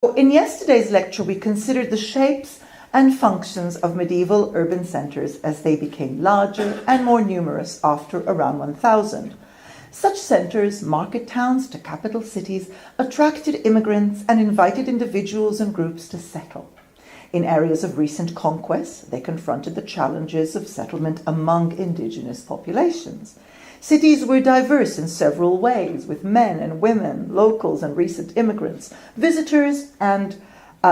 In yesterday's lecture, we considered the shapes and functions of medieval urban centres as they became larger and more numerous after around 1000. Such centres, market towns to capital cities, attracted immigrants and invited individuals and groups to settle. In areas of recent conquest, they confronted the challenges of settlement among indigenous populations. Cities were diverse in several ways, with men and women, locals and recent immigrants, visitors and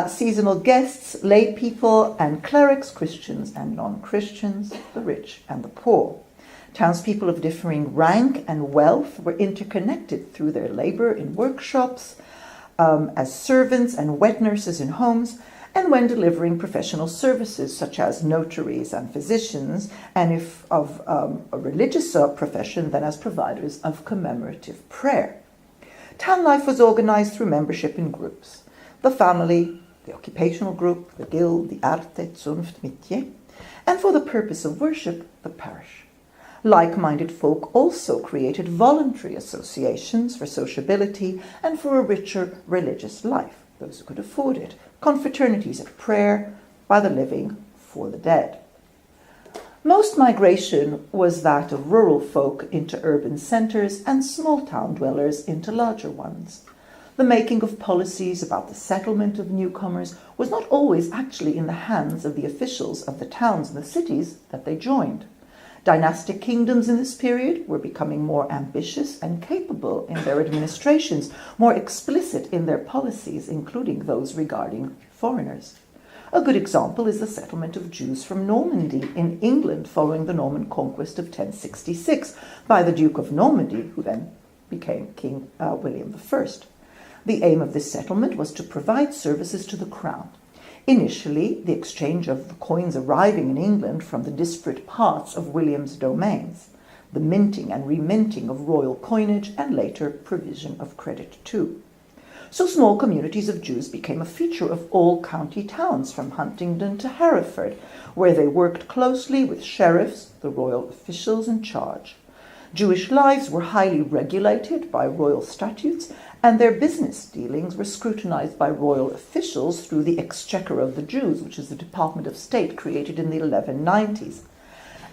seasonal guests, lay people and clerics, Christians and non-Christians, the rich and the poor. Townspeople of differing rank and wealth were interconnected through their labor in workshops, as servants and wet nurses in homes, and when delivering professional services such as notaries and physicians, and if of a religious profession, then as providers of commemorative prayer. Town life was organized through membership in groups: the family, the occupational group, the guild, the arte, zunft, métier, and for the purpose of worship, the parish. Like-minded folk also created voluntary associations for sociability and for a richer religious life, those who could afford it, confraternities of prayer by the living, for the dead. Most migration was that of rural folk into urban centres and small town dwellers into larger ones. The making of policies about the settlement of newcomers was not always actually in the hands of the officials of the towns and the cities that they joined. Dynastic kingdoms in this period were becoming more ambitious and capable in their administrations, more explicit in their policies, including those regarding foreigners. A good example is the settlement of Jews from Normandy in England following the Norman conquest of 1066 by the Duke of Normandy, who then became King William I. The aim of this settlement was to provide services to the crown. Initially, the exchange of the coins arriving in England from the disparate parts of William's domains, the minting and reminting of royal coinage, and later provision of credit too. So small communities of Jews became a feature of all county towns from Huntingdon to Hereford, where they worked closely with sheriffs, the royal officials in charge. Jewish lives were highly regulated by royal statutes, and their business dealings were scrutinized by royal officials through the Exchequer of the Jews, which is the Department of State created in the 1190s.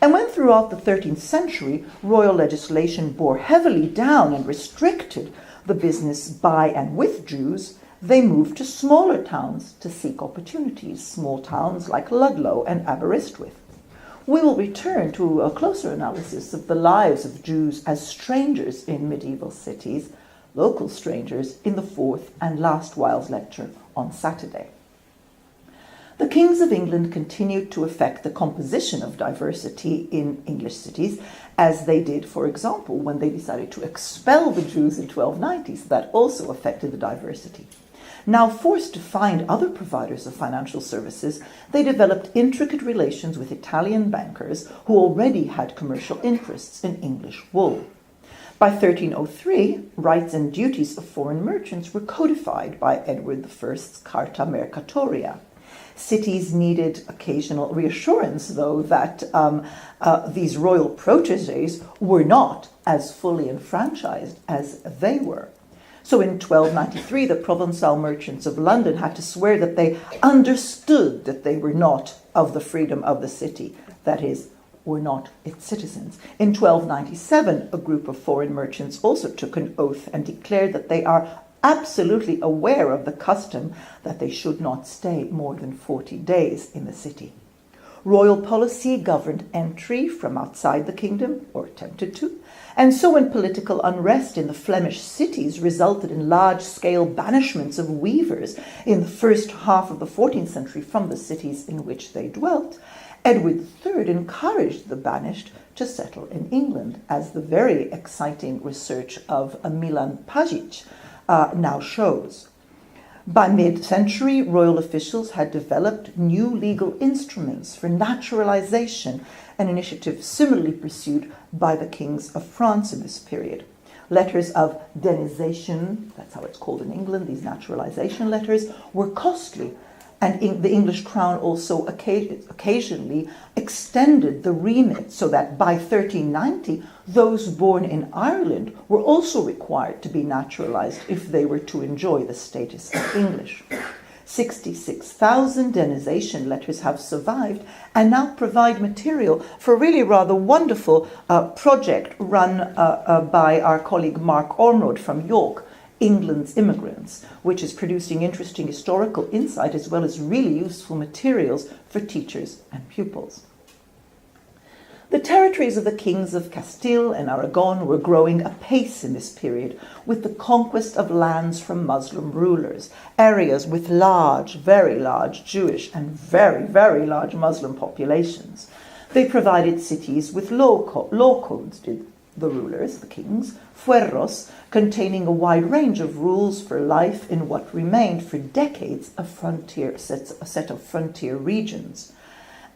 And when throughout the 13th century royal legislation bore heavily down and restricted the business by and with Jews, they moved to smaller towns to seek opportunities, small towns like Ludlow and Aberystwyth. We will return to a closer analysis of the lives of Jews as strangers in medieval cities, local strangers, in the fourth and last Wiles lecture on Saturday. The kings of England continued to affect the composition of diversity in English cities, as they did, for example, when they decided to expel the Jews in 1290. So that also affected the diversity. Now forced to find other providers of financial services, they developed intricate relations with Italian bankers who already had commercial interests in English wool. By 1303, rights and duties of foreign merchants were codified by Edward I's Carta Mercatoria. Cities needed occasional reassurance, though, that these royal protégés were not as fully enfranchised as they were. So in 1293, the Provençal merchants of London had to swear that they understood that they were not of the freedom of the city, that is, were not its citizens. In 1297, a group of foreign merchants also took an oath and declared that they are absolutely aware of the custom that they should not stay more than 40 days in the city. Royal policy governed entry from outside the kingdom, or attempted to, and so when political unrest in the Flemish cities resulted in large-scale banishments of weavers in the first half of the 14th century from the cities in which they dwelt, Edward III encouraged the banished to settle in England, as the very exciting research of Milan Pajic now shows. By mid-century, royal officials had developed new legal instruments for naturalization, an initiative similarly pursued by the kings of France in this period. Letters of denization, that's how it's called in England, these naturalization letters, were costly, and the English crown also occasionally extended the remit so that by 1390, those born in Ireland were also required to be naturalized if they were to enjoy the status of English. 66,000 denization letters have survived and now provide material for a really rather wonderful project run by our colleague Mark Ormrod from York, England's Immigrants, which is producing interesting historical insight as well as really useful materials for teachers and pupils. The territories of the kings of Castile and Aragon were growing apace in this period with the conquest of lands from Muslim rulers, areas with large, very large Jewish and very, very large Muslim populations. They provided cities with law codes, did the rulers, the kings, fueros, containing a wide range of rules for life in what remained for decades a set of frontier regions.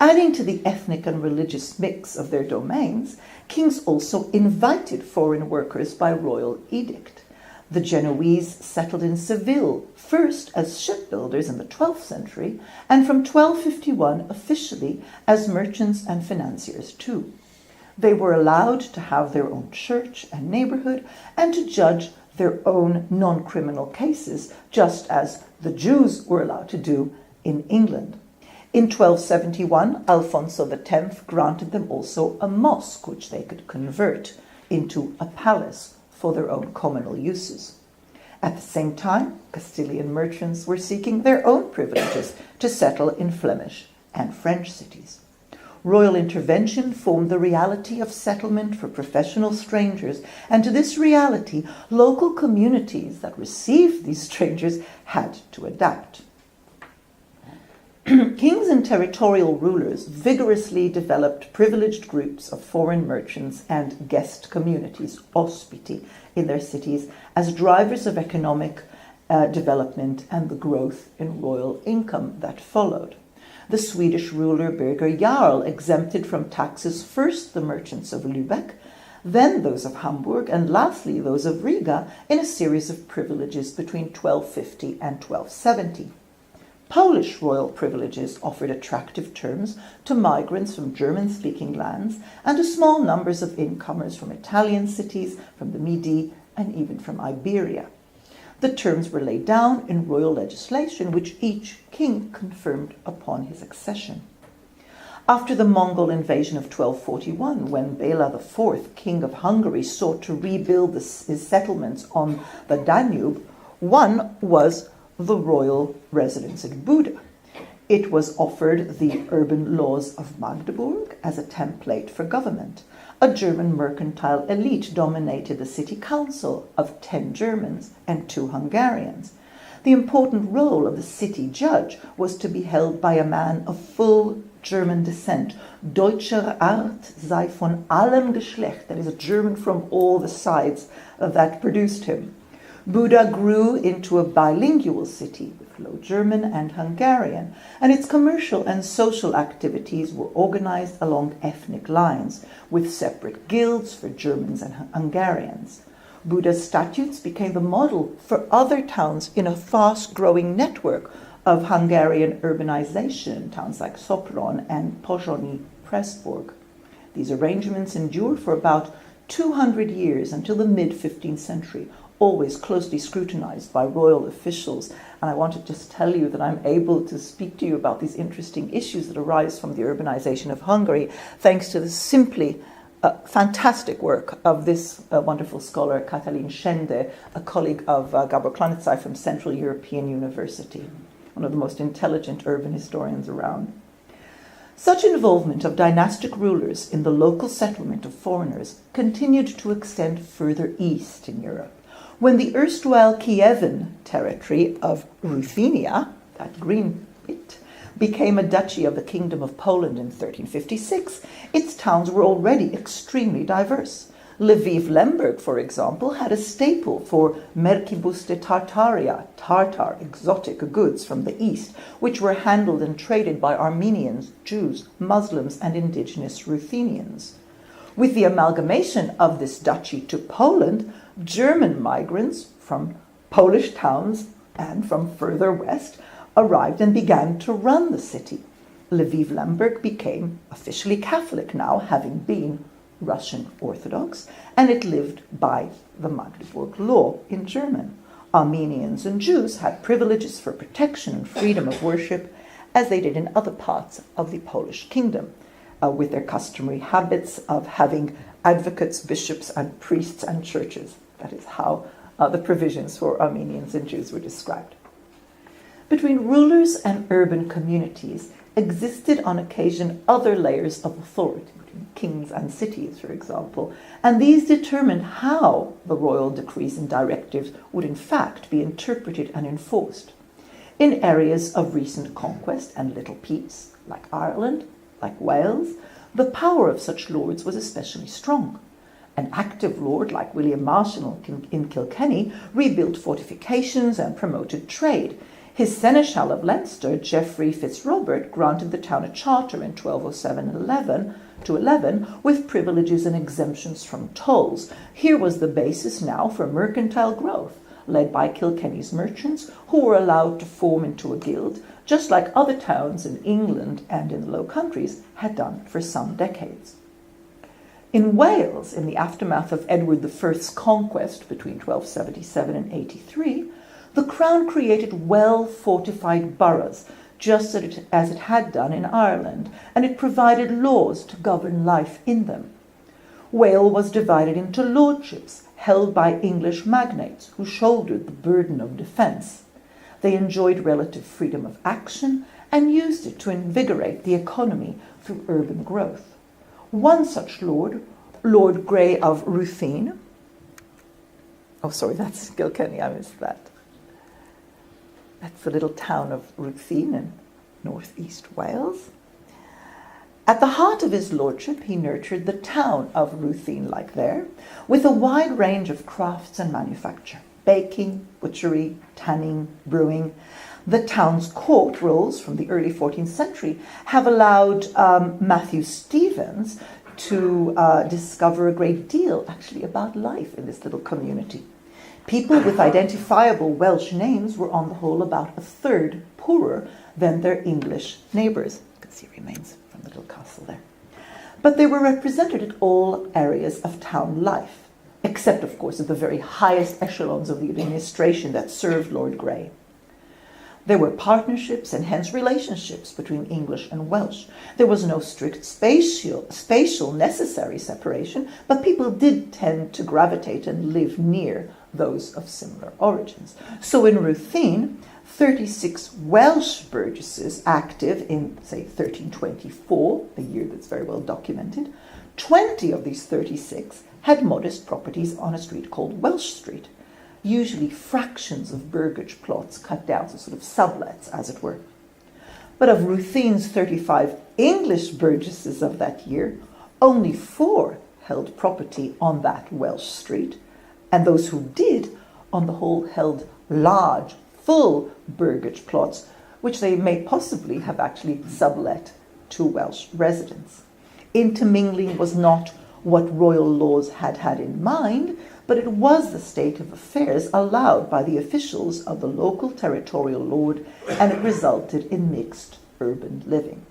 Adding to the ethnic and religious mix of their domains, kings also invited foreign workers by royal edict. The Genoese settled in Seville, first as shipbuilders in the 12th century, and from 1251 officially as merchants and financiers too. They were allowed to have their own church and neighborhood and to judge their own non-criminal cases, just as the Jews were allowed to do in England. In 1271, Alfonso X granted them also a mosque, which they could convert into a palace for their own communal uses. At the same time, Castilian merchants were seeking their own privileges to settle in Flemish and French cities. Royal intervention formed the reality of settlement for professional strangers, and to this reality, local communities that received these strangers had to adapt. Kings and territorial rulers vigorously developed privileged groups of foreign merchants and guest communities, ospiti, in their cities as drivers of economic development and the growth in royal income that followed. The Swedish ruler Birger Jarl exempted from taxes first the merchants of Lübeck, then those of Hamburg, and lastly those of Riga in a series of privileges between 1250 and 1270. Polish royal privileges offered attractive terms to migrants from German-speaking lands and to small numbers of incomers from Italian cities, from the Midi, and even from Iberia. The terms were laid down in royal legislation, which each king confirmed upon his accession. After the Mongol invasion of 1241, when Bela IV, king of Hungary, sought to rebuild his settlements on the Danube, one was the royal residence at Buda. It was offered the urban laws of Magdeburg as a template for government. A German mercantile elite dominated the city council of 10 Germans and 2 Hungarians. The important role of the city judge was to be held by a man of full German descent. Deutscher Art sei von allem Geschlecht, that is a German from all the sides that produced him. Buda grew into a bilingual city with Low German and Hungarian, and its commercial and social activities were organized along ethnic lines, with separate guilds for Germans and Hungarians. Buda's statutes became the model for other towns in a fast-growing network of Hungarian urbanization, towns like Sopron and Pozsony Pressburg. These arrangements endured for about 200 years until the mid-15th century, always closely scrutinized by royal officials. And I want to just tell you that I'm able to speak to you about these interesting issues that arise from the urbanization of Hungary, thanks to the simply fantastic work of this wonderful scholar, Katalin Schende, a colleague of Gabor Klanitzai from Central European University, one of the most intelligent urban historians around. Such involvement of dynastic rulers in the local settlement of foreigners continued to extend further east in Europe. When the erstwhile Kievan territory of Ruthenia, that green bit, became a duchy of the Kingdom of Poland in 1356, its towns were already extremely diverse. Lviv-Lemberg, for example, had a staple for mercibus de Tartaria, Tartar exotic goods from the east, which were handled and traded by Armenians, Jews, Muslims, and indigenous Ruthenians. With the amalgamation of this duchy to Poland, German migrants from Polish towns and from further west arrived and began to run the city. Lviv-Lemberg became officially Catholic now, having been Russian Orthodox, and it lived by the Magdeburg law in German. Armenians and Jews had privileges for protection and freedom of worship, as they did in other parts of the Polish kingdom, with their customary habits of having advocates, bishops, and priests and churches. That is how the provisions for Armenians and Jews were described. Between rulers and urban communities existed on occasion other layers of authority, between kings and cities, for example, and these determined how the royal decrees and directives would in fact be interpreted and enforced. In areas of recent conquest and little peace, like Ireland, like Wales, the power of such lords was especially strong. An active lord like William Marshall in Kilkenny rebuilt fortifications and promoted trade. His seneschal of Leinster, Geoffrey Fitzrobert, granted the town a charter in 1207-11 with privileges and exemptions from tolls. Here was the basis now for mercantile growth, led by Kilkenny's merchants, who were allowed to form into a guild, just like other towns in England and in the Low Countries had done for some decades. In Wales, in the aftermath of Edward I's conquest between 1277 and 83, the Crown created well-fortified boroughs, just as it had done in Ireland, and it provided laws to govern life in them. Wales was divided into lordships, held by English magnates who shouldered the burden of defence. They enjoyed relative freedom of action and used it to invigorate the economy through urban growth. One such lord, Lord Grey of Ruthin, that's Kilkenny, I missed that. That's the little town of Ruthin in northeast Wales. At the heart of his lordship, he nurtured the town of Ruthin, like there, with a wide range of crafts and manufacture, baking, butchery, tanning, brewing. The town's court rolls from the early 14th century have allowed Matthew Stevens to discover a great deal, actually, about life in this little community. People with identifiable Welsh names were on the whole about a third poorer than their English neighbours. You can see remains from the little castle there. But they were represented at all areas of town life, except, of course, at the very highest echelons of the administration that served Lord Grey. There were partnerships and hence relationships between English and Welsh. There was no strict spatial necessary separation, but people did tend to gravitate and live near those of similar origins. So in Ruthin, 36 Welsh burgesses active in, say, 1324, a year that's very well documented, 20 of these 36 had modest properties on a street called Welsh Street, usually fractions of burgage plots cut down, so sort of sublets, as it were. But of Ruthin's 35 English burgesses of that year, only 4 held property on that Welsh street, and those who did, on the whole, held large, full burgage plots, which they may possibly have actually sublet to Welsh residents. Intermingling was not what royal laws had in mind, but it was the state of affairs allowed by the officials of the local territorial lord, and it resulted in mixed urban living.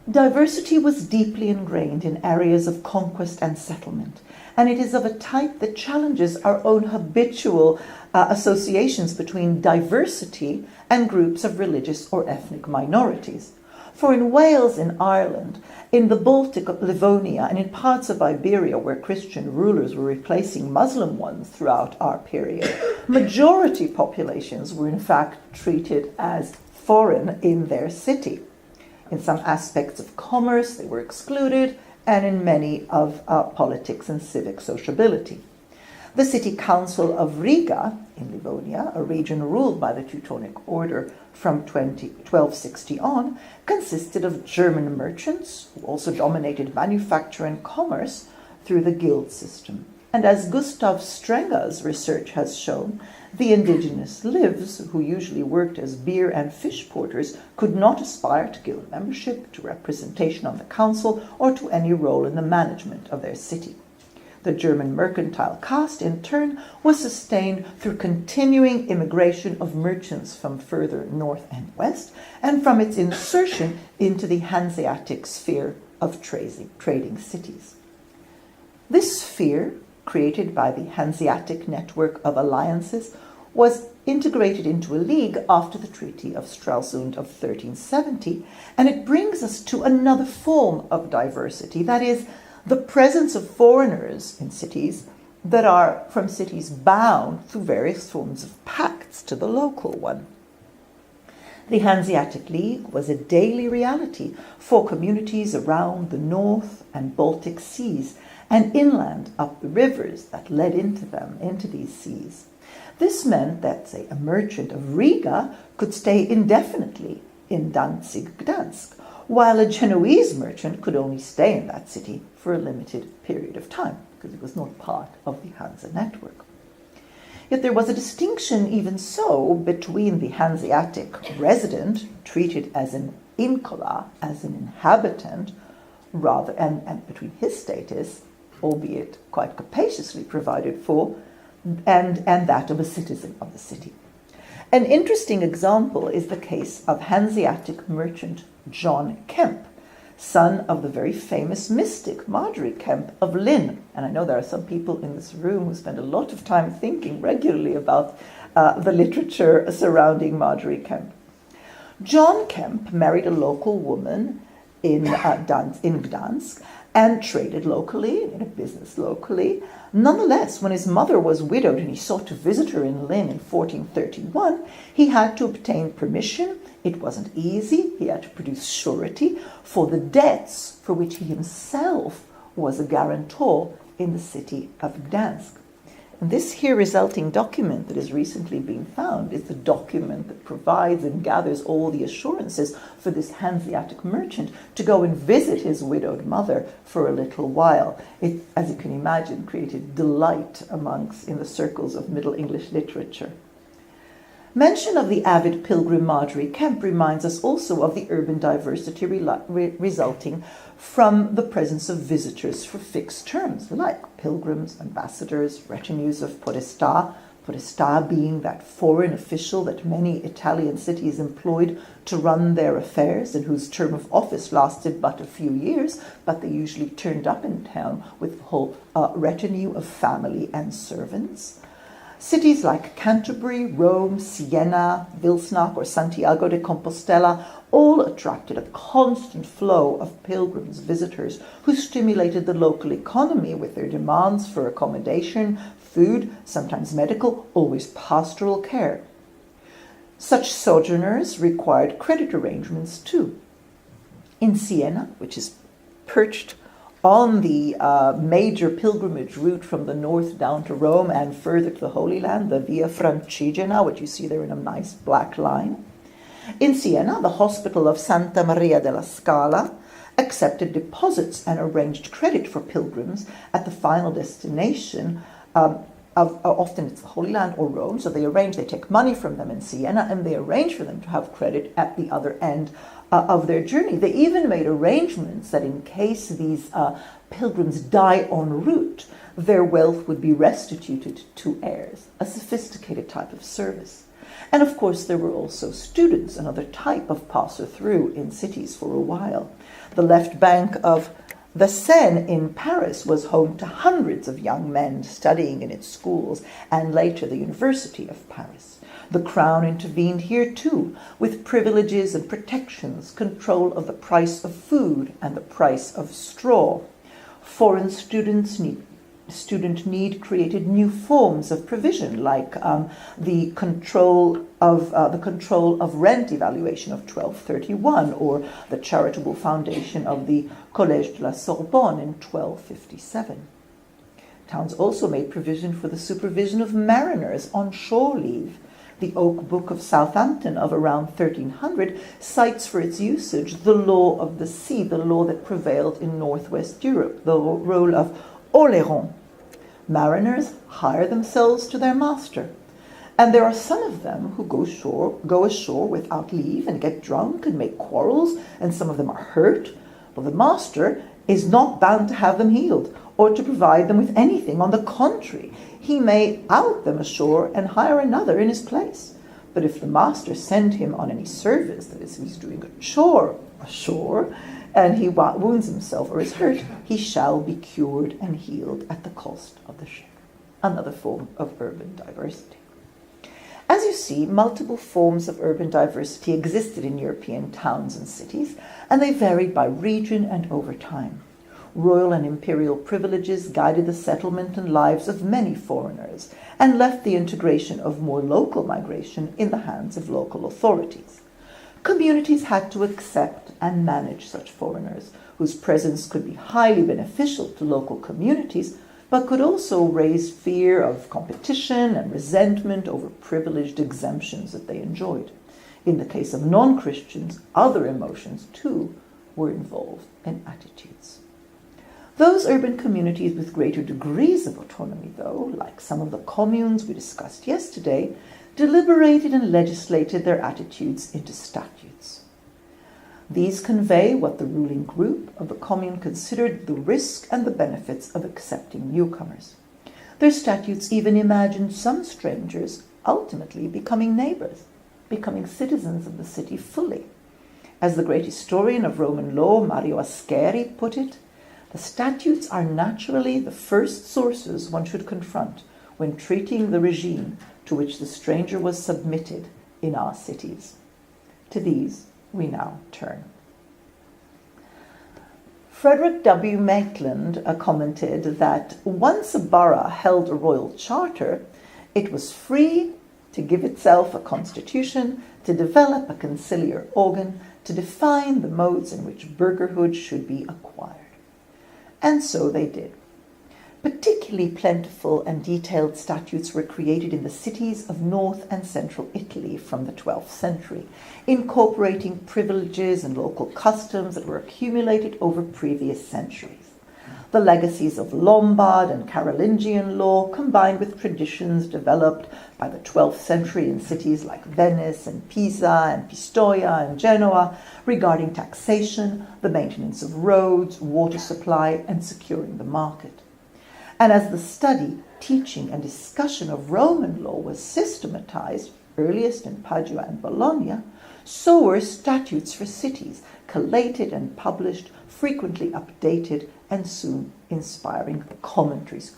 Diversity was deeply ingrained in areas of conquest and settlement, and it is of a type that challenges our own habitual associations between diversity and groups of religious or ethnic minorities. For in Wales, in Ireland, in the Baltic, Livonia, and in parts of Iberia where Christian rulers were replacing Muslim ones throughout our period, majority populations were in fact treated as foreign in their city. In some aspects of commerce, they were excluded, and in many of politics and civic sociability. The city council of Riga, in Livonia, a region ruled by the Teutonic Order from 1260 on, consisted of German merchants, who also dominated manufacture and commerce through the guild system. And as Gustav Strangres' research has shown, the indigenous livs, who usually worked as beer and fish porters, could not aspire to guild membership, to representation on the council, or to any role in the management of their city. The German mercantile caste, in turn, was sustained through continuing immigration of merchants from further north and west, and from its insertion into the Hanseatic sphere of trading cities. This sphere created by the Hanseatic network of alliances, was integrated into a league after the Treaty of Stralsund of 1370, and it brings us to another form of diversity, that is, the presence of foreigners in cities that are from cities bound through various forms of pacts to the local one. The Hanseatic League was a daily reality for communities around the North and Baltic seas and inland up the rivers that led into these seas. This meant that, say, a merchant of Riga could stay indefinitely in Danzig, Gdansk, while a Genoese merchant could only stay in that city for a limited period of time, because it was not part of the Hansa network. Yet there was a distinction, even so, between the Hanseatic resident, treated as an inkola, as an inhabitant, rather, and between his status, albeit quite capaciously provided for, and that of a citizen of the city. An interesting example is the case of Hanseatic merchant John Kemp, son of the very famous mystic Marjorie Kemp of Lynn. And I know there are some people in this room who spend a lot of time thinking regularly about the literature surrounding Marjorie Kemp. John Kemp married a local woman in Gdansk and traded locally, in a business locally. Nonetheless, when his mother was widowed and he sought to visit her in Lynn in 1431, he had to obtain permission. It wasn't easy. He had to produce surety for the debts for which he himself was a guarantor in the city of Gdansk. And this here resulting document that has recently been found is the document that provides and gathers all the assurances for this Hanseatic merchant to go and visit his widowed mother for a little while. It, as you can imagine, created delight in the circles of Middle English literature. Mention of the avid pilgrim Marjorie Kemp reminds us also of the urban diversity resulting from the presence of visitors for fixed terms, like pilgrims, ambassadors, retinues of podestà being that foreign official that many Italian cities employed to run their affairs and whose term of office lasted but a few years, but they usually turned up in town with a whole retinue of family and servants. Cities like Canterbury, Rome, Siena, Wilsnack, or Santiago de Compostela all attracted a constant flow of pilgrims, visitors, who stimulated the local economy with their demands for accommodation, food, sometimes medical, always pastoral care. Such sojourners required credit arrangements too. In Siena, which is perched on the major pilgrimage route from the north down to Rome and further to the Holy Land, the Via Francigena, which you see there in a nice black line. In Siena, the hospital of Santa Maria della Scala accepted deposits and arranged credit for pilgrims at the final destination often it's the Holy Land or Rome, so they take money from them in Siena and they arrange for them to have credit at the other end of their journey. They even made arrangements that in case these pilgrims die en route, their wealth would be restituted to heirs, a sophisticated type of service. And of course, there were also students, another type of passer-through in cities for a while. The left bank of the Seine in Paris was home to hundreds of young men studying in its schools and later the University of Paris. The crown intervened here too, with privileges and protections, control of the price of food and the price of straw. Foreign student need created new forms of provision, like the control of rent evaluation of 1231, or the charitable foundation of the Collège de la Sorbonne in 1257. Towns also made provision for the supervision of mariners on shore leave. The Oak Book of Southampton of around 1300 cites for its usage the law of the sea, the law that prevailed in northwest Europe, the role of Oléron. Mariners hire themselves to their master, and there are some of them who go ashore without leave and get drunk and make quarrels, and some of them are hurt. But the master is not bound to have them healed or to provide them with anything. On the contrary, he may out them ashore and hire another in his place. But if the master sent him on any service, that is, he's doing a chore ashore, and he wounds himself or is hurt, he shall be cured and healed at the cost of the ship. Another form of urban diversity. As you see, multiple forms of urban diversity existed in European towns and cities, and they varied by region and over time. Royal and imperial privileges guided the settlement and lives of many foreigners, and left the integration of more local migration in the hands of local authorities. Communities had to accept and manage such foreigners, whose presence could be highly beneficial to local communities, but could also raise fear of competition and resentment over privileged exemptions that they enjoyed. In the case of non-Christians, other emotions, too, were involved in attitudes. Those urban communities with greater degrees of autonomy, though, like some of the communes we discussed yesterday, deliberated and legislated their attitudes into statutes. These convey what the ruling group of the commune considered the risk and the benefits of accepting newcomers. Their statutes even imagined some strangers ultimately becoming neighbors, becoming citizens of the city fully. As the great historian of Roman law, Mario Ascheri, put it, the statutes are naturally the first sources one should confront when treating the regime to which the stranger was submitted in our cities. To these we now turn. Frederick W. Maitland commented that once a borough held a royal charter, it was free to give itself a constitution, to develop a conciliar organ, to define the modes in which burgherhood should be acquired. And so they did. Particularly plentiful and detailed statutes were created in the cities of North and Central Italy from the 12th century, incorporating privileges and local customs that were accumulated over previous centuries. The legacies of Lombard and Carolingian law combined with traditions developed by the 12th century in cities like Venice and Pisa and Pistoia and Genoa regarding taxation, the maintenance of roads, water supply, and securing the market. And as the study, teaching, and discussion of Roman law was systematized, earliest in Padua and Bologna, so were statutes for cities, collated and published, frequently updated, and soon inspiring commentaries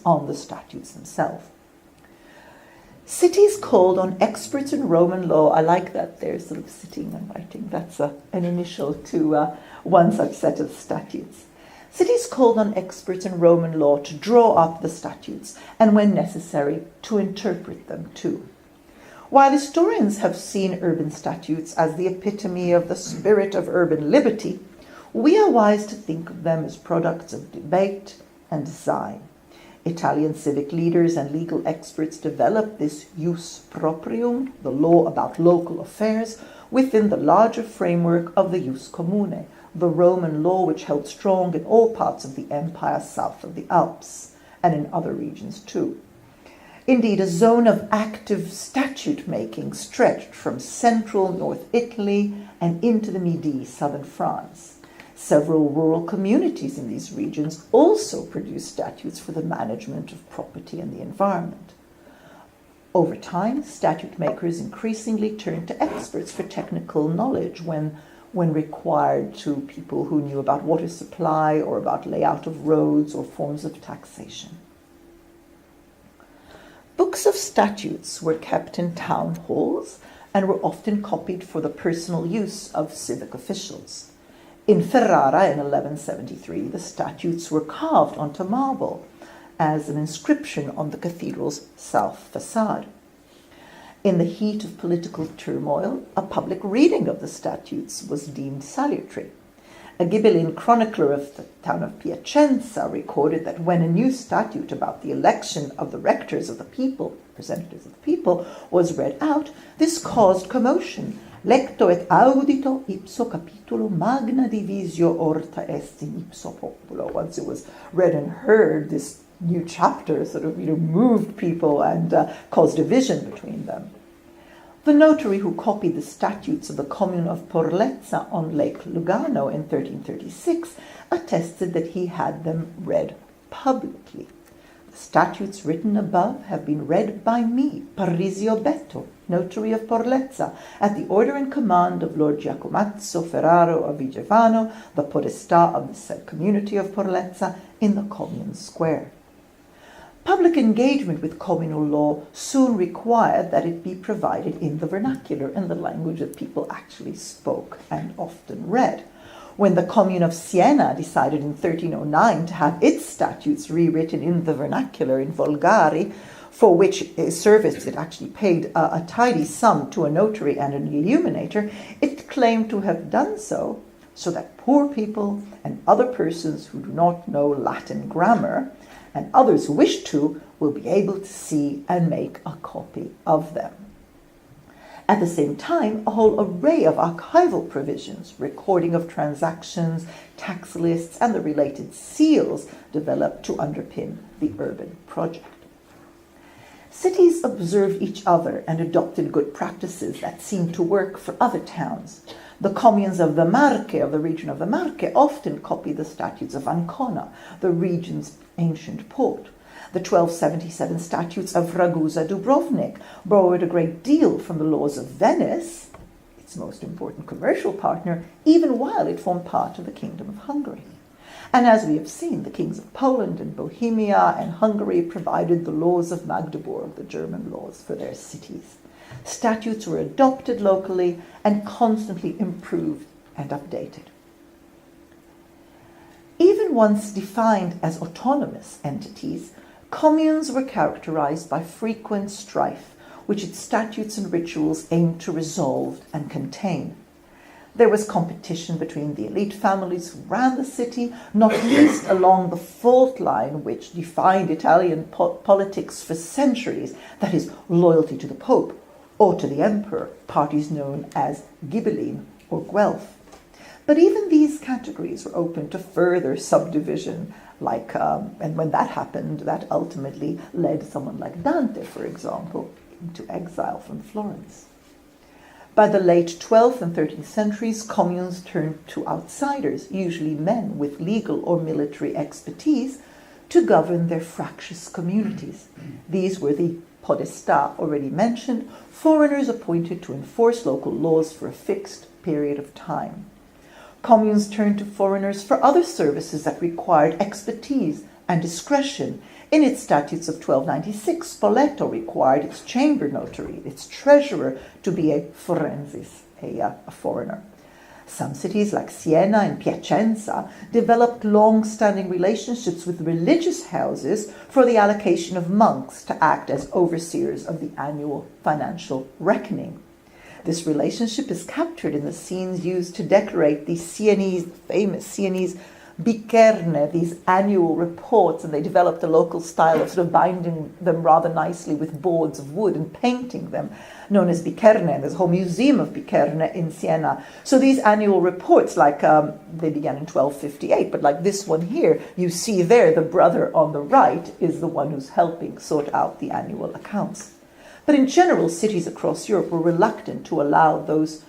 on the statutes themselves. Cities called on experts in Roman law. I like that they're sort of sitting and writing. That's an initial to one such set of statutes. Cities called on experts in Roman law to draw up the statutes and, when necessary, to interpret them too. While historians have seen urban statutes as the epitome of the spirit of urban liberty, we are wise to think of them as products of debate and design. Italian civic leaders and legal experts developed this jus proprium, the law about local affairs, within the larger framework of the jus commune, the Roman law which held strong in all parts of the empire south of the Alps, and in other regions too. Indeed, a zone of active statute-making stretched from central North Italy and into the Midi, southern France. Several rural communities in these regions also produced statutes for the management of property and the environment. Over time, statute makers increasingly turned to experts for technical knowledge when required, to people who knew about water supply or about layout of roads or forms of taxation. Books of statutes were kept in town halls and were often copied for the personal use of civic officials. In Ferrara in 1173, the statutes were carved onto marble as an inscription on the cathedral's south facade. In the heat of political turmoil, a public reading of the statutes was deemed salutary. A Ghibelline chronicler of the town of Piacenza recorded that when a new statute about the election of the rectors of the people, representatives of the people, was read out, this caused commotion. Lecto et audito ipso capitulo magna divisio orta est in ipso populo. Once it was read and heard, this new chapter sort of moved people and caused division between them. The notary who copied the statutes of the commune of Porlezza on Lake Lugano in 1336 attested that he had them read publicly. The Statutes written above have been read by me, Parisio Betto, notary of Porlezza, at the order and command of Lord Giacomazzo Ferraro of Vigevano, the podestà of the said community of Porlezza, in the commune square. Public engagement with communal law soon required that it be provided in the vernacular, in the language that people actually spoke and often read. When the Commune of Siena decided in 1309 to have its statutes rewritten in the vernacular, in Volgari, for which service it actually paid a tidy sum to a notary and an illuminator, it claimed to have done so that poor people and other persons who do not know Latin grammar and others who wish to will be able to see and make a copy of them. At the same time, a whole array of archival provisions, recording of transactions, tax lists, and the related seals developed to underpin the urban project. Cities observed each other and adopted good practices that seemed to work for other towns. The communes of the Marche, of the region of the Marche, often copied the statutes of Ancona, the region's ancient port. The 1277 statutes of Ragusa Dubrovnik borrowed a great deal from the laws of Venice, its most important commercial partner, even while it formed part of the Kingdom of Hungary. And as we have seen, the kings of Poland and Bohemia and Hungary provided the laws of Magdeburg, the German laws, for their cities. Statutes were adopted locally and constantly improved and updated. Even once defined as autonomous entities, communes were characterized by frequent strife, which its statutes and rituals aimed to resolve and contain. There was competition between the elite families who ran the city, not least along the fault line which defined Italian politics for centuries, that is, loyalty to the Pope or to the Emperor, parties known as Ghibelline or Guelph. But even these categories were open to further subdivision, and when that happened, that ultimately led someone like Dante, for example, into exile from Florence. By the late 12th and 13th centuries, communes turned to outsiders, usually men with legal or military expertise, to govern their fractious communities. These were the podestà already mentioned, foreigners appointed to enforce local laws for a fixed period of time. Communes turned to foreigners for other services that required expertise and discretion. In its statutes of 1296, Spoleto required its chamber notary, its treasurer, to be a forensis, a foreigner. Some cities like Siena and Piacenza developed long-standing relationships with religious houses for the allocation of monks to act as overseers of the annual financial reckoning. This relationship is captured in the scenes used to decorate the famous Sienese bicerne, these annual reports, and they developed a local style of sort of binding them rather nicely with boards of wood and painting them, known as bicerne. And there's a whole museum of bicerne in Siena. So these annual reports, they began in 1258, but like this one here, you see there the brother on the right is the one who's helping sort out the annual accounts. But in general, cities across Europe were reluctant to allow those,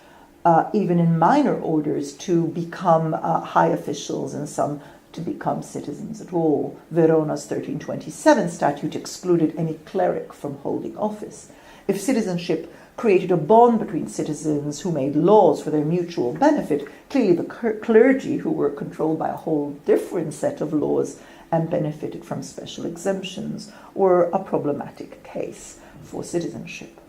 even in minor orders, to become high officials and some to become citizens at all. Verona's 1327 statute excluded any cleric from holding office. If citizenship created a bond between citizens who made laws for their mutual benefit, clearly the clergy, who were controlled by a whole different set of laws and benefited from special exemptions, were a problematic case for citizenship.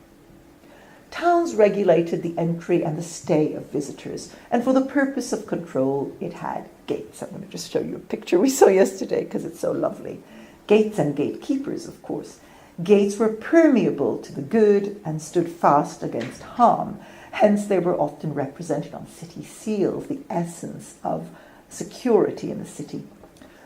Towns regulated the entry and the stay of visitors, and for the purpose of control, it had gates. I'm going to just show you a picture we saw yesterday because it's so lovely. Gates and gatekeepers, of course. Gates were permeable to the good and stood fast against harm. Hence, they were often represented on city seals, the essence of security in the city.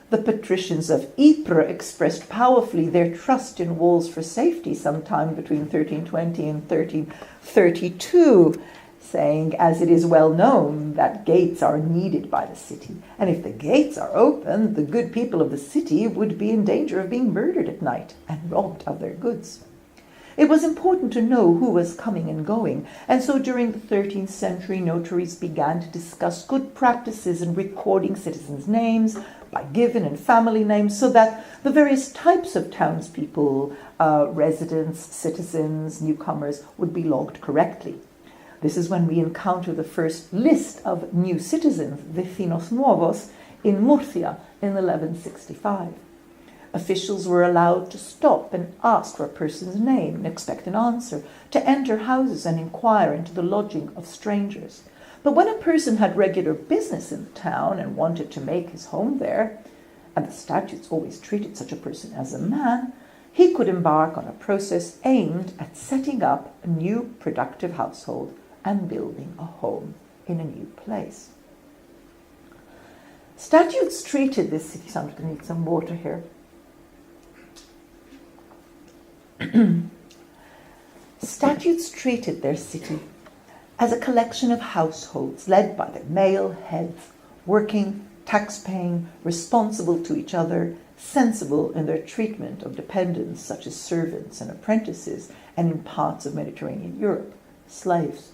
The patricians of Ypres expressed powerfully their trust in walls for safety sometime between 1320 and 1332, saying, as it is well known, that gates are needed by the city, and if the gates are open, the good people of the city would be in danger of being murdered at night and robbed of their goods. It was important to know who was coming and going, and so during the 13th century, notaries began to discuss good practices in recording citizens' names, by given and family names, so that the various types of townspeople, residents, citizens, newcomers, would be logged correctly. This is when we encounter the first list of new citizens, vecinos nuevos, in Murcia in 1165. Officials were allowed to stop and ask for a person's name and expect an answer, to enter houses and inquire into the lodging of strangers. But when a person had regular business in the town and wanted to make his home there, and the statutes always treated such a person as a man, he could embark on a process aimed at setting up a new productive household and building a home in a new place. Statutes treated this city, so I'm going to need some water here. Statutes treated their city as a collection of households led by their male heads, working, tax-paying, responsible to each other, sensible in their treatment of dependents such as servants and apprentices, and in parts of Mediterranean Europe, slaves.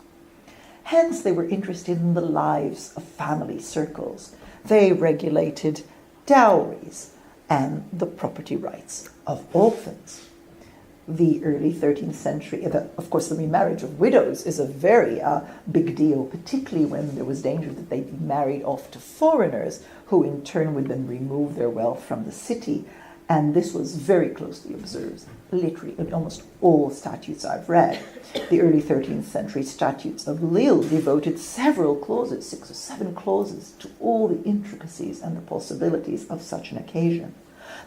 Hence, they were interested in the lives of family circles. They regulated dowries and the property rights of orphans. The early 13th century, of course, the remarriage of widows is a very big deal, particularly when there was danger that they'd be married off to foreigners who in turn would then remove their wealth from the city. And this was very closely observed, literally, in almost all statutes I've read. The early 13th century statutes of Lille devoted several clauses, 6 or 7 clauses, to all the intricacies and the possibilities of such an occasion.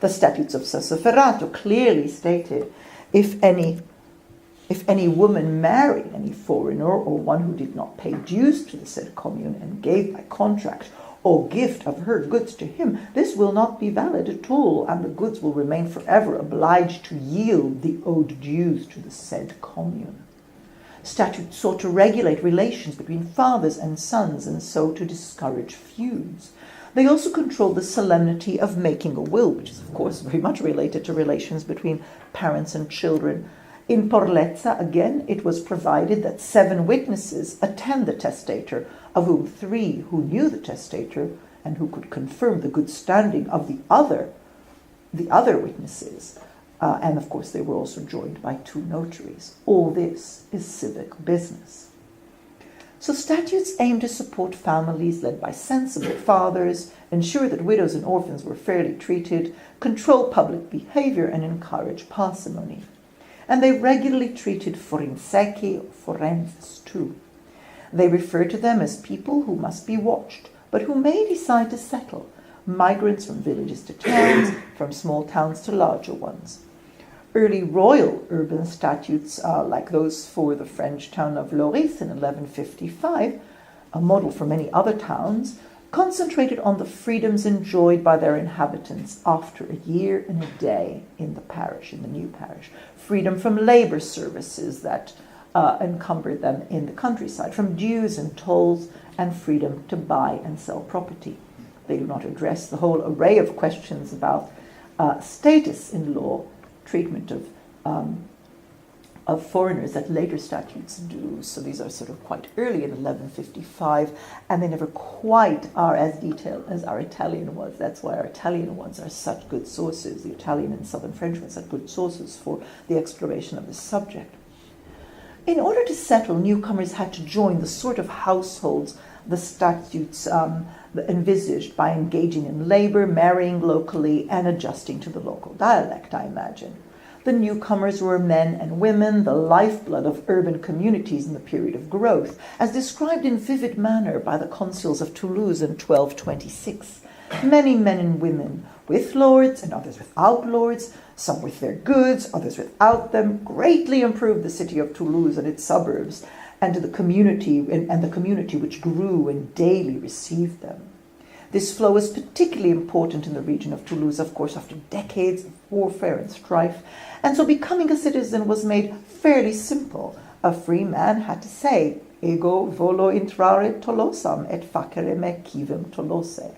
The statutes of Sassoferrato clearly stated if any woman married any foreigner or one who did not pay dues to the said commune and gave by contract or gift of her goods to him, this will not be valid at all, and the goods will remain forever obliged to yield the owed dues to the said commune. Statutes sought to regulate relations between fathers and sons, and so to discourage feuds. They also controlled the solemnity of making a will, which is, of course, very much related to relations between parents and children. In Porlezza, again, it was provided that 7 witnesses attend the testator, of whom 3 who knew the testator and who could confirm the good standing of the other witnesses. And, of course, they were also joined by 2 notaries. All this is civic business. So statutes aimed to support families led by sensible fathers, ensure that widows and orphans were fairly treated, control public behavior, and encourage parsimony. And they regularly treated forenseci or forenses too. They refer to them as people who must be watched, but who may decide to settle, migrants from villages to towns, from small towns to larger ones. Early royal urban statutes, like those for the French town of Loris in 1155, a model for many other towns, concentrated on the freedoms enjoyed by their inhabitants after a year and a day in the parish, in the new parish. Freedom from labor services that encumbered them in the countryside, from dues and tolls, and freedom to buy and sell property. They do not address the whole array of questions about status in law, treatment of foreigners that later statutes do. So these are sort of quite early in 1155, and they never quite are as detailed as our Italian ones. That's why our Italian ones are such good sources. The Italian and Southern French ones are good sources for the exploration of this subject. In order to settle, newcomers had to join the sort of households the statutes envisaged by engaging in labor, marrying locally, and adjusting to the local dialect, I imagine. The newcomers were men and women, the lifeblood of urban communities in the period of growth, as described in vivid manner by the consuls of Toulouse in 1226. Many men and women, with lords and others without lords, some with their goods, others without them, greatly improved the city of Toulouse and its suburbs, and to the community which grew and daily received them. This flow was particularly important in the region of Toulouse, of course, after decades of warfare and strife, and so becoming a citizen was made fairly simple. A free man had to say, ego volo intrare Tolosam et facere me civem Tolose.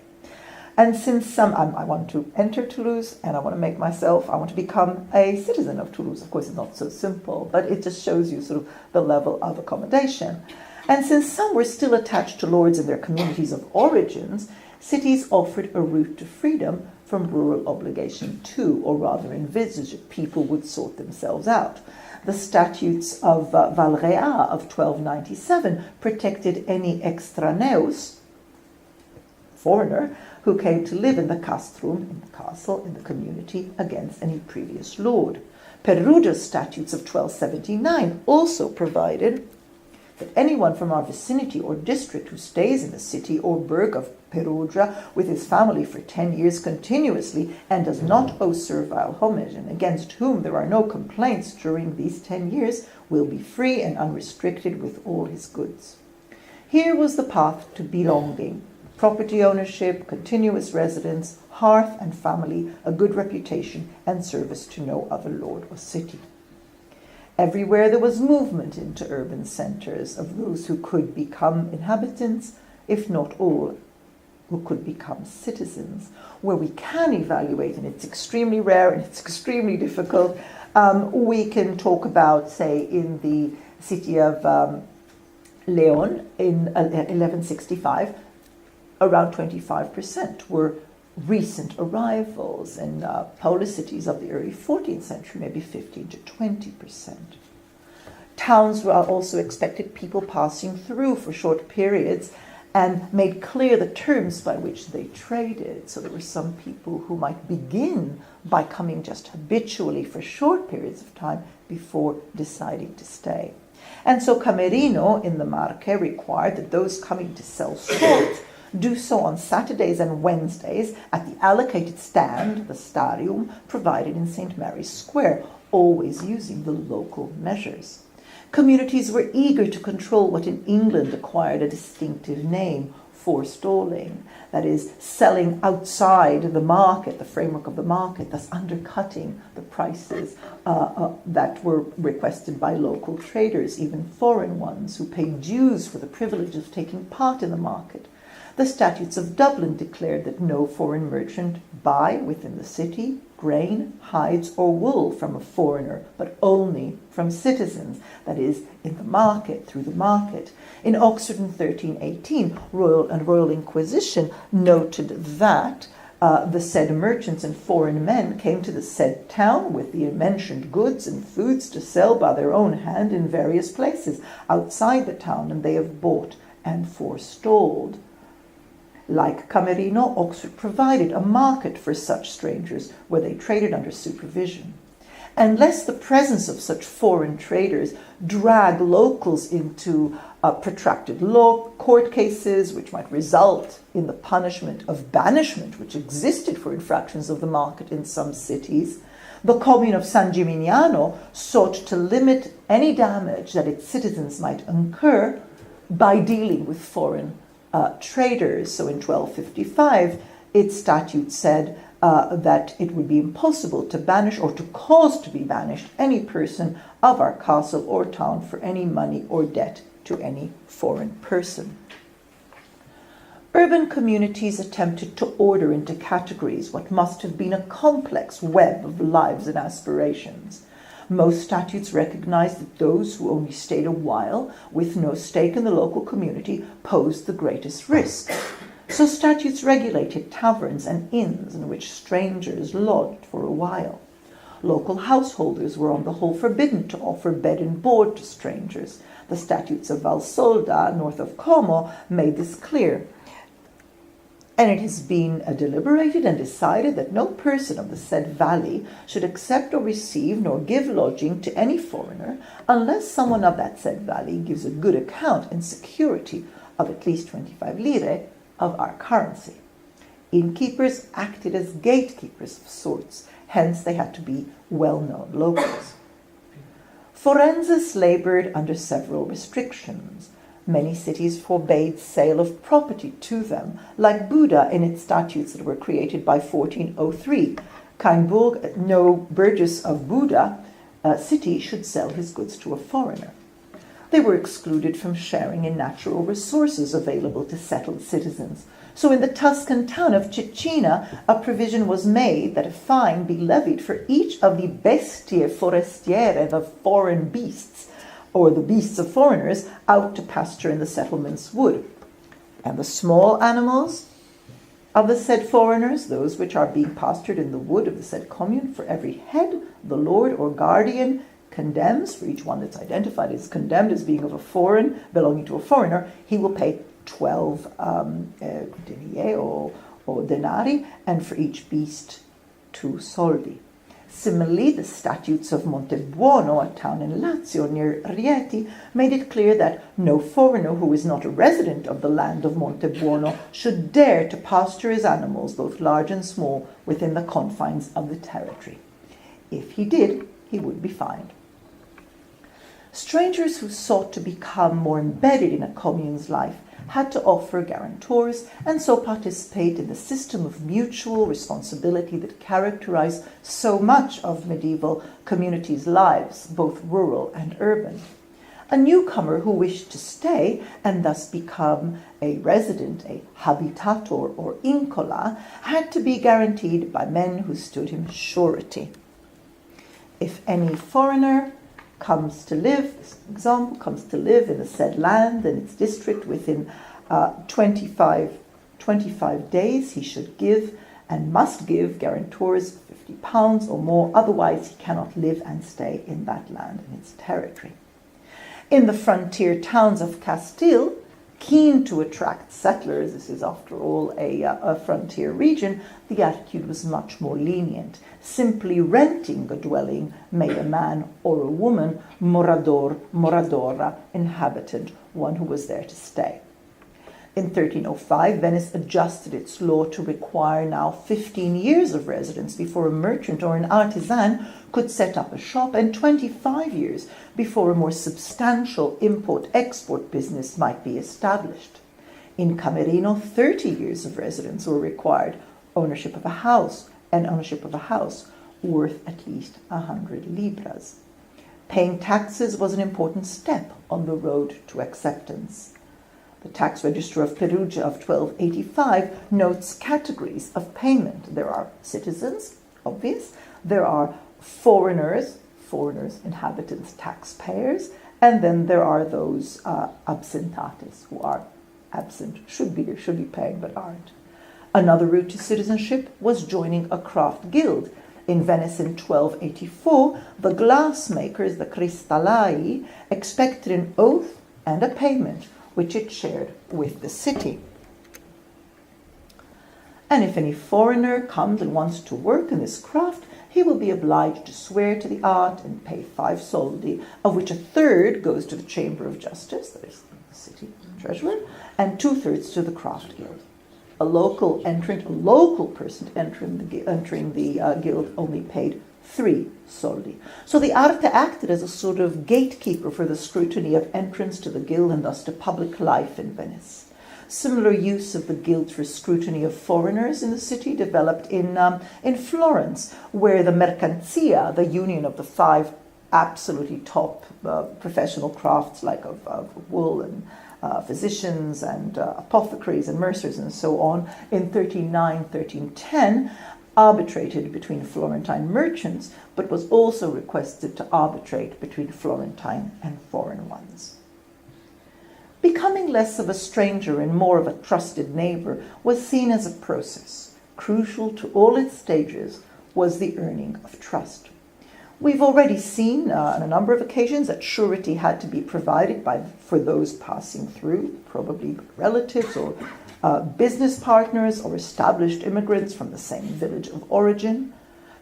And since I want to enter Toulouse and I want to become a citizen of Toulouse. Of course, it's not so simple, but it just shows you sort of the level of accommodation. And since some were still attached to lords in their communities of origins, cities offered a route to freedom from rural obligation too, or rather envisaged that people would sort themselves out. The statutes of Valréas of 1297 protected any extraneus, foreigner, who came to live in the castrum, in the castle, in the community, against any previous lord. Perugia's statutes of 1279 also provided that anyone from our vicinity or district who stays in the city or burgh of Perugia with his family for 10 years continuously and does not owe servile homage, and against whom there are no complaints during these 10 years, will be free and unrestricted with all his goods. Here was the path to belonging: property ownership, continuous residence, hearth and family, a good reputation, and service to no other lord or city. Everywhere there was movement into urban centres of those who could become inhabitants, if not all, who could become citizens. Where we can evaluate, and it's extremely rare and it's extremely difficult, we can talk about, say, in the city of Leon in 1165, around 25% were recent arrivals. In Polish cities of the early 14th century, maybe 15 to 20%. Towns were also expected people passing through for short periods and made clear the terms by which they traded. So there were some people who might begin by coming just habitually for short periods of time before deciding to stay. And so Camerino in the Marche required that those coming to sell salt do so on Saturdays and Wednesdays at the allocated stand, the starium, provided in St. Mary's Square, always using the local measures. Communities were eager to control what in England acquired a distinctive name, forestalling, that is, selling outside the market, the framework of the market, thus undercutting the prices that were requested by local traders, even foreign ones who paid dues for the privilege of taking part in the market. The Statutes of Dublin declared that no foreign merchant buy within the city grain, hides, or wool from a foreigner, but only from citizens, that is, in the market, through the market. In Oxford in 1318, Royal Inquisition noted that the said merchants and foreign men came to the said town with the mentioned goods and foods to sell by their own hand in various places outside the town, and they have bought and forestalled. Like Camerino, Oxford provided a market for such strangers where they traded under supervision. Unless the presence of such foreign traders drag locals into protracted law court cases, which might result in the punishment of banishment, which existed for infractions of the market in some cities, the Commune of San Gimignano sought to limit any damage that its citizens might incur by dealing with foreign traders. So in 1255, its statute said that it would be impossible to banish or to cause to be banished any person of our castle or town for any money or debt to any foreign person. Urban communities attempted to order into categories what must have been a complex web of lives and aspirations. Most statutes recognized that those who only stayed a while with no stake in the local community posed the greatest risk. So statutes regulated taverns and inns in which strangers lodged for a while. Local householders were on the whole forbidden to offer bed and board to strangers. The statutes of Valsolda, north of Como, made this clear. And it has been deliberated and decided that no person of the said valley should accept or receive nor give lodging to any foreigner unless someone of that said valley gives a good account and security of at least 25 lire of our currency. Innkeepers acted as gatekeepers of sorts, hence they had to be well-known locals. Forenses labored under several restrictions. Many cities forbade sale of property to them, like Buda in its statutes that were created by 1403. Kainburg, no burgess of Buda city should sell his goods to a foreigner. They were excluded from sharing in natural resources available to settled citizens. So in the Tuscan town of Cecina, a provision was made that a fine be levied for each of the bestie forestiere, the foreign beasts, or the beasts of foreigners, out to pasture in the settlement's wood. And the small animals, of the said foreigners, those which are being pastured in the wood of the said commune, for every head, the lord or guardian condemns, for each one that's identified as condemned as being of a foreign, belonging to a foreigner, he will pay 12 denier or denari, and for each beast 2 soldi. Similarly, the statutes of Montebuono, a town in Lazio near Rieti, made it clear that no foreigner who is not a resident of the land of Montebuono should dare to pasture his animals, both large and small, within the confines of the territory. If he did, he would be fined. Strangers who sought to become more embedded in a commune's life had to offer guarantors and so participate in the system of mutual responsibility that characterized so much of medieval communities' lives, both rural and urban. A newcomer who wished to stay and thus become a resident, a habitator or incola, had to be guaranteed by men who stood him surety. If any foreigner comes to live in the said land and its district within 25 days, he should give and must give guarantors £50 or more, otherwise he cannot live and stay in that land and its territory. In the frontier towns of Castile, keen to attract settlers, this is after all a frontier region, the attitude was much more lenient. Simply renting a dwelling made a man or a woman morador, moradora, inhabitant, one who was there to stay. In 1305, Venice adjusted its law to require now 15 years of residence before a merchant or an artisan could set up a shop, and 25 years before a more substantial import-export business might be established. In Camerino, 30 years of residence were required, ownership of a house worth at least 100 libras. Paying taxes was an important step on the road to acceptance. The tax register of Perugia of 1285 notes categories of payment. There are citizens, obvious. There are foreigners, inhabitants, taxpayers, and then there are those absentates who are absent, should be paying but aren't. Another route to citizenship was joining a craft guild. In Venice in 1284, the glassmakers, the cristallai, expected an oath and a payment, which it shared with the city. And if any foreigner comes and wants to work in this craft, he will be obliged to swear to the art and pay 5 soldi, of which a third goes to the Chamber of Justice, that is the city treasurer, and 2/3 to the craft guild. A local person entering the guild only paid 3 soldi. So the arte acted as a sort of gatekeeper for the scrutiny of entrance to the guild and thus to public life in Venice. Similar use of the guild for scrutiny of foreigners in the city developed in Florence, where the mercanzia, the union of the 5 absolutely top professional crafts like of wool and physicians and apothecaries and mercers and so on, in 1310 arbitrated between Florentine merchants, but was also requested to arbitrate between Florentine and foreign ones. Becoming less of a stranger and more of a trusted neighbor was seen as a process. Crucial to all its stages was the earning of trust. We've already seen on a number of occasions that surety had to be provided for those passing through, probably relatives or business partners or established immigrants from the same village of origin.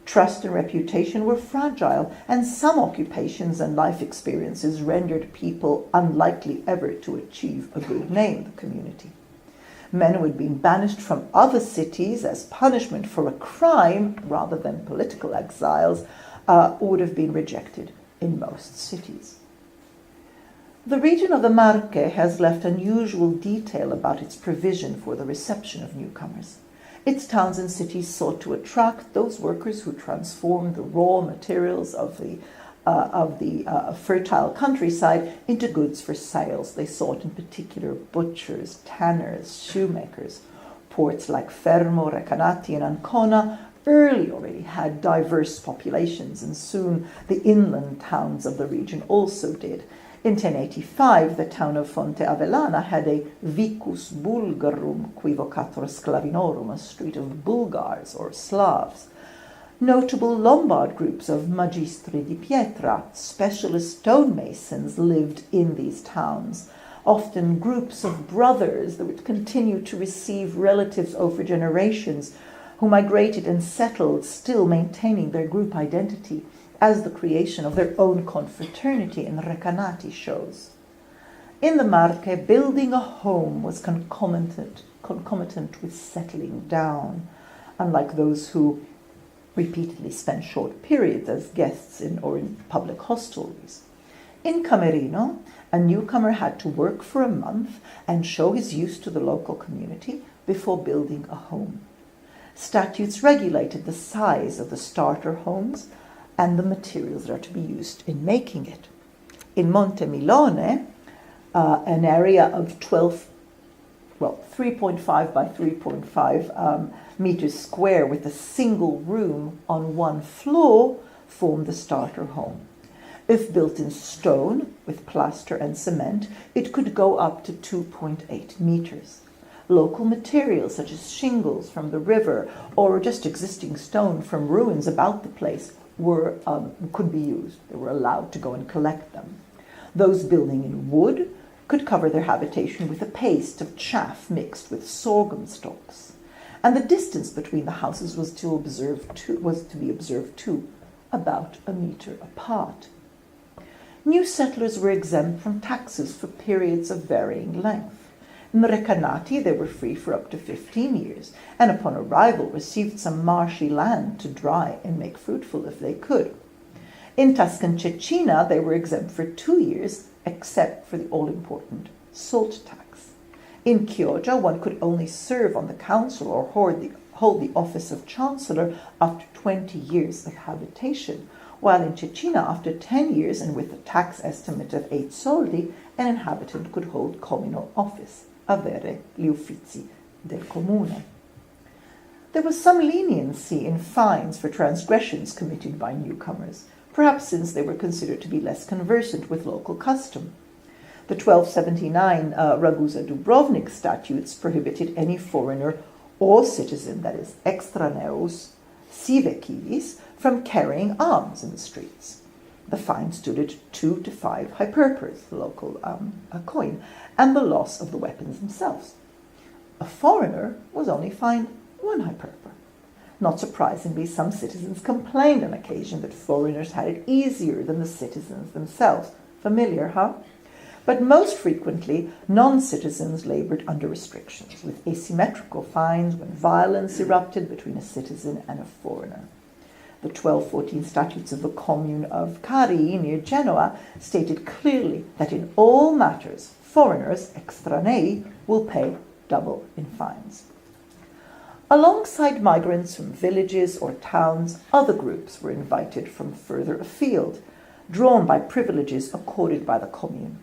Trust and reputation were fragile, and some occupations and life experiences rendered people unlikely ever to achieve a good name in the community. Men who had been banished from other cities as punishment for a crime rather than political exiles would have been rejected in most cities. The region of the Marche has left unusual detail about its provision for the reception of newcomers. Its towns and cities sought to attract those workers who transformed the raw materials of the fertile countryside into goods for sales. They sought in particular butchers, tanners, shoemakers. Ports like Fermo, Recanati, and Ancona early already had diverse populations, and soon the inland towns of the region also did. In 1085, the town of Fonte Avellana had a vicus Bulgarum quivocator sclavinorum, a street of Bulgars or Slavs. Notable Lombard groups of magistri di pietra, specialist stonemasons, lived in these towns, often groups of brothers that would continue to receive relatives over generations who migrated and settled, still maintaining their group identity, as the creation of their own confraternity in Recanati shows. In the Marche, building a home was concomitant with settling down, unlike those who repeatedly spent short periods as guests in public hostelries. In Camerino, a newcomer had to work for a month and show his use to the local community before building a home. Statutes regulated the size of the starter homes and the materials that are to be used in making it. In Monte Milone, an area of 3.5 by 3.5 meters square with a single room on one floor formed the starter home. If built in stone with plaster and cement, it could go up to 2.8 meters. Local materials such as shingles from the river or just existing stone from ruins about the place could be used. They were allowed to go and collect them. Those building in wood could cover their habitation with a paste of chaff mixed with sorghum stalks. And the distance between the houses was to be observed too, about a meter apart. New settlers were exempt from taxes for periods of varying length. In Recanati, they were free for up to 15 years, and upon arrival received some marshy land to dry and make fruitful if they could. In Tuscan Cecina, they were exempt for 2 years, except for the all-important salt tax. In Chioggia, one could only serve on the council or hold the office of chancellor after 20 years of habitation, while in Cecina, after 10 years and with a tax estimate of 8 soldi, an inhabitant could hold communal office, avere gli uffizi del comune. There was some leniency in fines for transgressions committed by newcomers, perhaps since they were considered to be less conversant with local custom. The 1279 Ragusa Dubrovnik statutes prohibited any foreigner or citizen, that is, extraneus sive civis, from carrying arms in the streets. The fine stood at 2 to 5 hyperpers, the local coin, and the loss of the weapons themselves. A foreigner was only fined 1 hyperper. Not surprisingly, some citizens complained on occasion that foreigners had it easier than the citizens themselves. Familiar, huh? But most frequently, non-citizens labored under restrictions, with asymmetrical fines when violence erupted between a citizen and a foreigner. The 1214 statutes of the commune of Cari near Genoa stated clearly that in all matters, foreigners, extranei, will pay double in fines. Alongside migrants from villages or towns, other groups were invited from further afield, drawn by privileges accorded by the commune.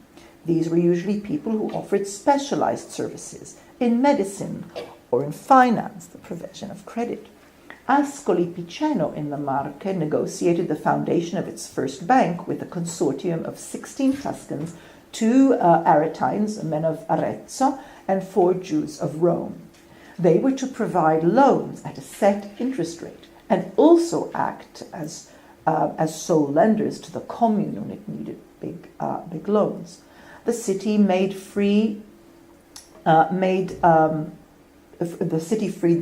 These were usually people who offered specialized services in medicine or in finance, the provision of credit. Ascoli Piceno in the Marche negotiated the foundation of its first bank with a consortium of 16 Tuscans, 2 Aretines, men of Arezzo, and 4 Jews of Rome. They were to provide loans at a set interest rate and also act as sole lenders to the commune when it needed big loans. The city freed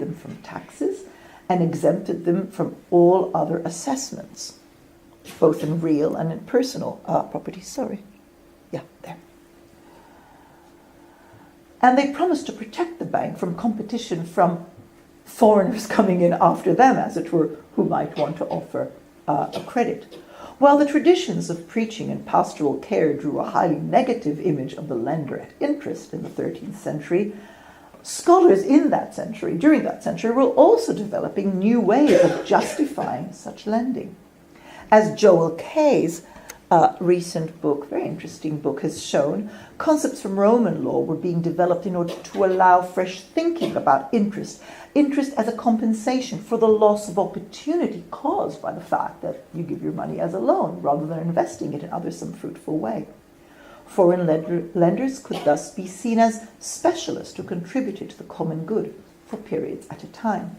them from taxes and exempted them from all other assessments, both in real and in personal property. And they promised to protect the bank from competition from foreigners coming in after them, as it were, who might want to offer a credit. While the traditions of preaching and pastoral care drew a highly negative image of the lender at interest in the 13th century, scholars during that century, were also developing new ways of justifying such lending. As Joel Kay's recent book, very interesting book, has shown, concepts from Roman law were being developed in order to allow fresh thinking about interest as a compensation for the loss of opportunity caused by the fact that you give your money as a loan rather than investing it in some fruitful way. Foreign lenders could thus be seen as specialists who contributed to the common good for periods at a time.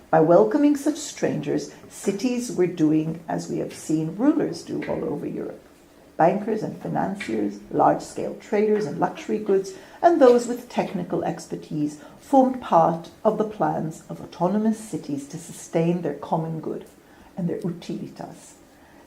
By welcoming such strangers, cities were doing as we have seen rulers do all over Europe. Bankers and financiers, large-scale traders in luxury goods, and those with technical expertise formed part of the plans of autonomous cities to sustain their common good and their utilitas.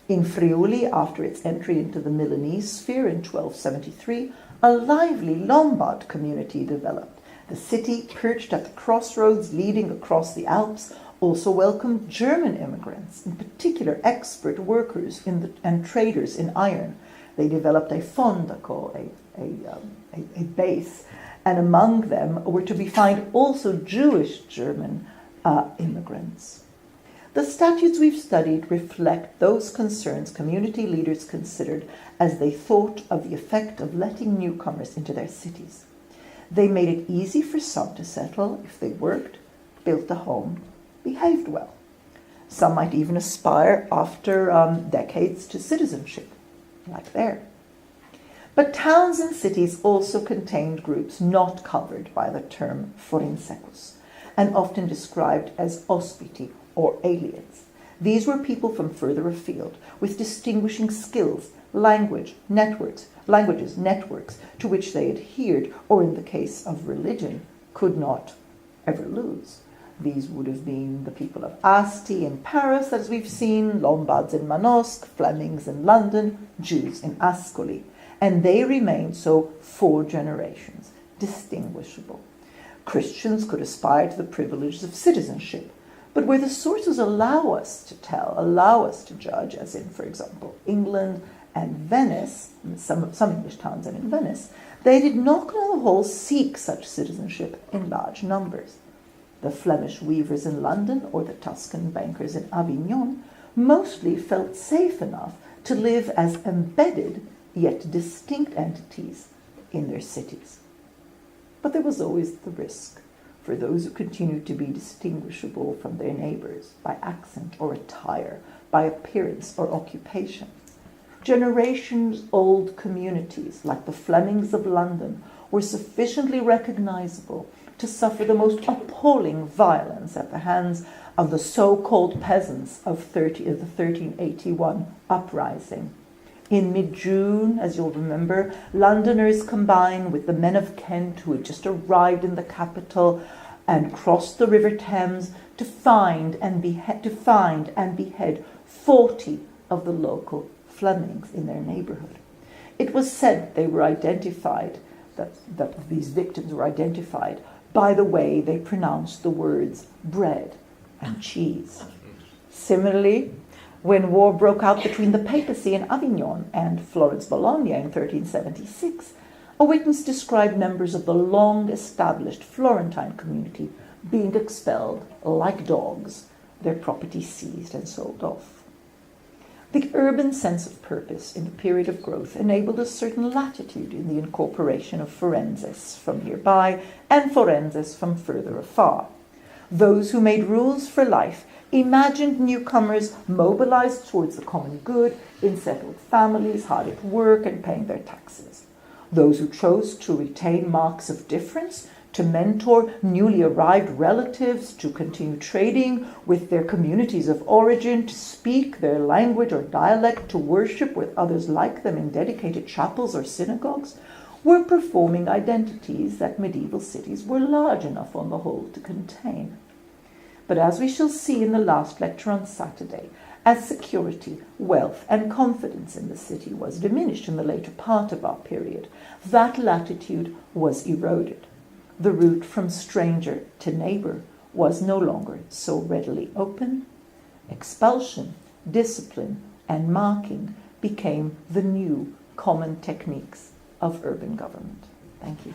In Friuli, after its entry into the Milanese sphere in 1273, a lively Lombard community developed. The city, perched at the crossroads leading across the Alps, also welcomed German immigrants, in particular expert workers and traders in iron. They developed a fondaco, a base, and among them were to be found also Jewish German immigrants. The statutes we've studied reflect those concerns community leaders considered as they thought of the effect of letting newcomers into their cities. They made it easy for some to settle if they worked, built a home, behaved well. Some might even aspire after decades to citizenship, like there. But towns and cities also contained groups not covered by the term forensecus, and often described as ospiti or aliens. These were people from further afield, with distinguishing skills, languages, networks, to which they adhered, or in the case of religion, could not ever lose. These would have been the people of Asti in Paris, as we've seen, Lombards in Manosque, Flemings in London, Jews in Ascoli. And they remained so for generations, distinguishable. Christians could aspire to the privileges of citizenship, but where the sources allow us to judge, as in, for example, England and Venice, some English towns and in Venice, they did not on the whole seek such citizenship in large numbers. The Flemish weavers in London or the Tuscan bankers in Avignon mostly felt safe enough to live as embedded yet distinct entities in their cities. But there was always the risk for those who continued to be distinguishable from their neighbors by accent or attire, by appearance or occupation. Generations-old communities like the Flemings of London were sufficiently recognizable to suffer the most appalling violence at the hands of the so-called peasants of the 1381 uprising. In mid-June, as you'll remember, Londoners combined with the men of Kent who had just arrived in the capital and crossed the River Thames to find and behead 40 of the local Flemings in their neighborhood. It was said they were identified, that these victims were identified by the way they pronounced the words bread and cheese. Similarly, when war broke out between the papacy in Avignon and Florence-Bologna in 1376, a witness described members of the long-established Florentine community being expelled like dogs, their property seized and sold off. The urban sense of purpose in a period of growth enabled a certain latitude in the incorporation of forenses from nearby and forenses from further afar. Those who made rules for life imagined newcomers mobilized towards the common good in settled families, hard at work and paying their taxes. Those who chose to retain marks of difference, to mentor newly arrived relatives, to continue trading with their communities of origin, to speak their language or dialect, to worship with others like them in dedicated chapels or synagogues, were performing identities that medieval cities were large enough on the whole to contain. But as we shall see in the last lecture on Saturday, as security, wealth, and confidence in the city was diminished in the later part of our period, that latitude was eroded. The route from stranger to neighbor was no longer so readily open. Expulsion, discipline, and marking became the new common techniques of urban government. Thank you.